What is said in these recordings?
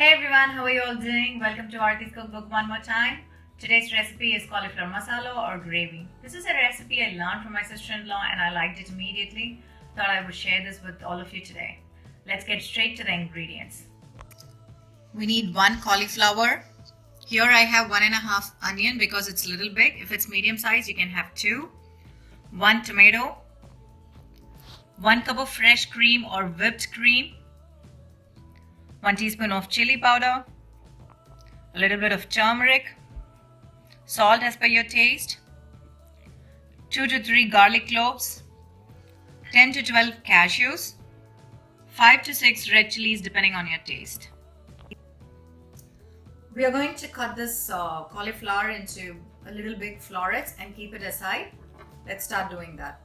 Hey everyone, how are you all doing? Welcome to Aarti's Cookbook one more time. Today's recipe is cauliflower masala or gravy. This is a recipe I learned from my sister-in-law and I liked it immediately. Thought I would share this with all of you today. Let's get straight to the ingredients. We need 1 cauliflower. Here I have 1.5 onion because it's a little big. If it's medium size, you can have 2. 1 tomato. 1 cup of fresh cream or whipped cream. 1 teaspoon of chili powder, a little bit of turmeric, salt as per your taste, 2 to 3 garlic cloves, 10 to 12 cashews, 5 to 6 red chilies depending on your taste. We are going to cut this cauliflower into a little big florets and keep it aside. Let's start doing that.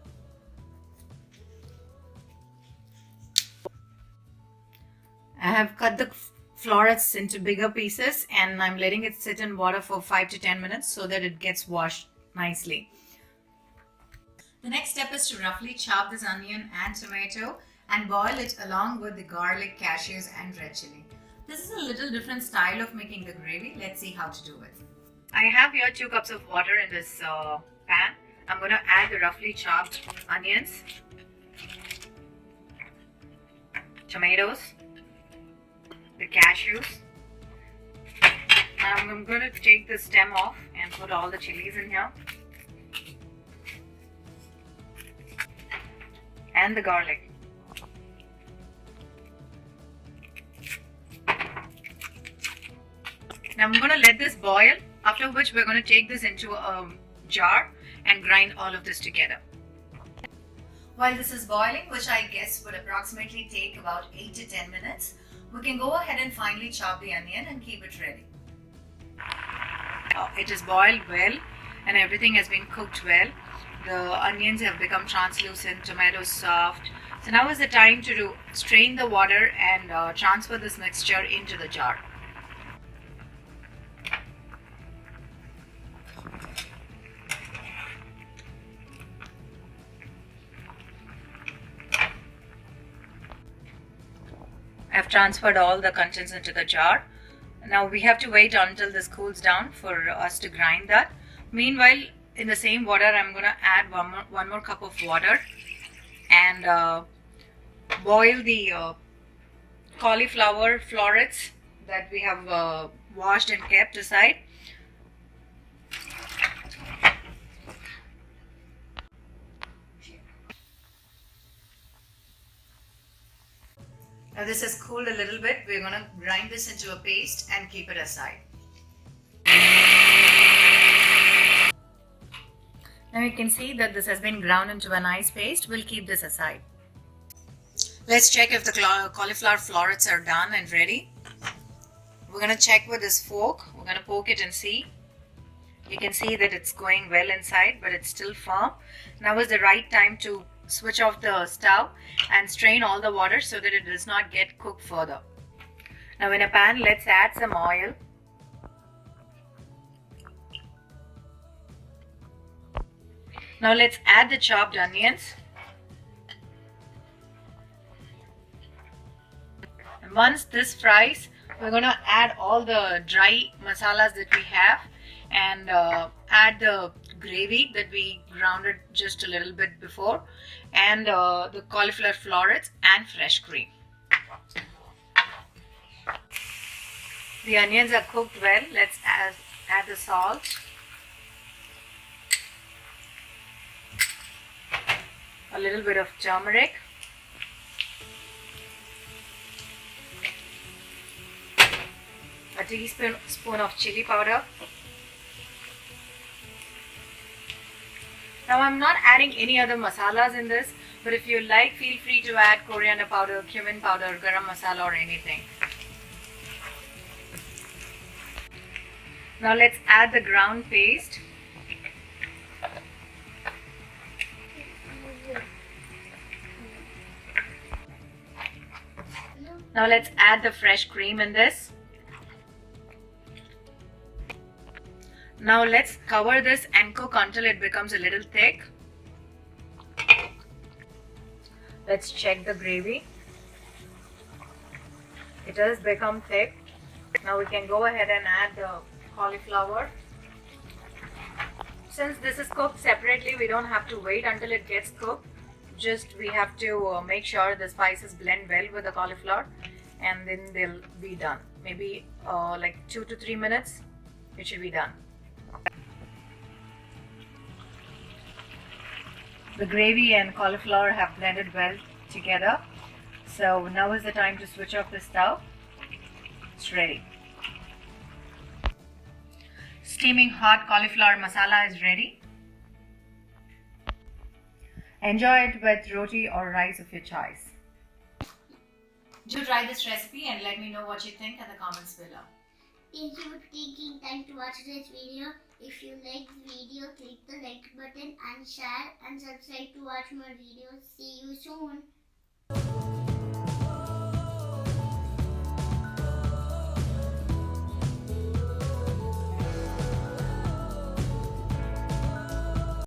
I have cut the florets into bigger pieces and I'm letting it sit in water for 5 to 10 minutes so that it gets washed nicely. The next step is to roughly chop this onion and tomato and boil it along with the garlic, cashews and red chili. This is a little different style of making the gravy. Let's see how to do it. I have here 2 cups of water in this pan. I'm going to add the roughly chopped onions, tomatoes, the cashews. I'm going to take the stem off and put all the chilies in here and the garlic. Now I'm going to let this boil, after which we're going to take this into a jar and grind all of this together. While this is boiling, which I guess would approximately take about 8 to 10 minutes, we can go ahead and finely chop the onion and keep it ready. It is boiled well and everything has been cooked well. The onions have become translucent, tomatoes soft. So now is the time to strain the water and transfer this mixture into the jar. I've transferred all the contents into the jar. Now we have to wait until this cools down for us to grind that. Meanwhile, in the same water, I'm going to add one more cup of water and boil the cauliflower florets that we have washed and kept aside. Now this has cooled a little bit. We're going to grind this into a paste and keep it aside. Now you can see that this has been ground into a nice paste. We'll keep this aside. Let's check if the cauliflower florets are done and ready. We're going to check with this fork. We're going to poke it and see. You can see that it's going well inside, but it's still firm. Now is the right time to switch off the stove and strain all the water so that it does not get cooked further. Now in a pan, let's add some oil. Now let's add the chopped onions. And once this fries, we're going to add all the dry masalas that we have and add the gravy that we grounded just a little bit before and the cauliflower florets and fresh cream. The onions are cooked well. Let's add the salt, a little bit of turmeric, a teaspoon of chili powder. Now I'm not adding any other masalas in this, but if you like, feel free to add coriander powder, cumin powder, garam masala or anything. Now let's add the ground paste. Now let's add the fresh cream in this. Now let's cover this and cook until it becomes a little thick. Let's check the gravy. It has become thick. Now we can go ahead and add the cauliflower. Since this is cooked separately, we don't have to wait until it gets cooked. Just we have to make sure the spices blend well with the cauliflower, and then they'll be done. Maybe like 2 to 3 minutes, it should be done. The gravy and cauliflower have blended well together. So now is the time to switch off the stove. It's ready. Steaming hot cauliflower masala is ready. Enjoy it with roti or rice of your choice. Do try this recipe and let me know what you think in the comments below. Thank you for taking time to watch this video. If you like the video, click the like button and share and subscribe to watch more videos. See you soon.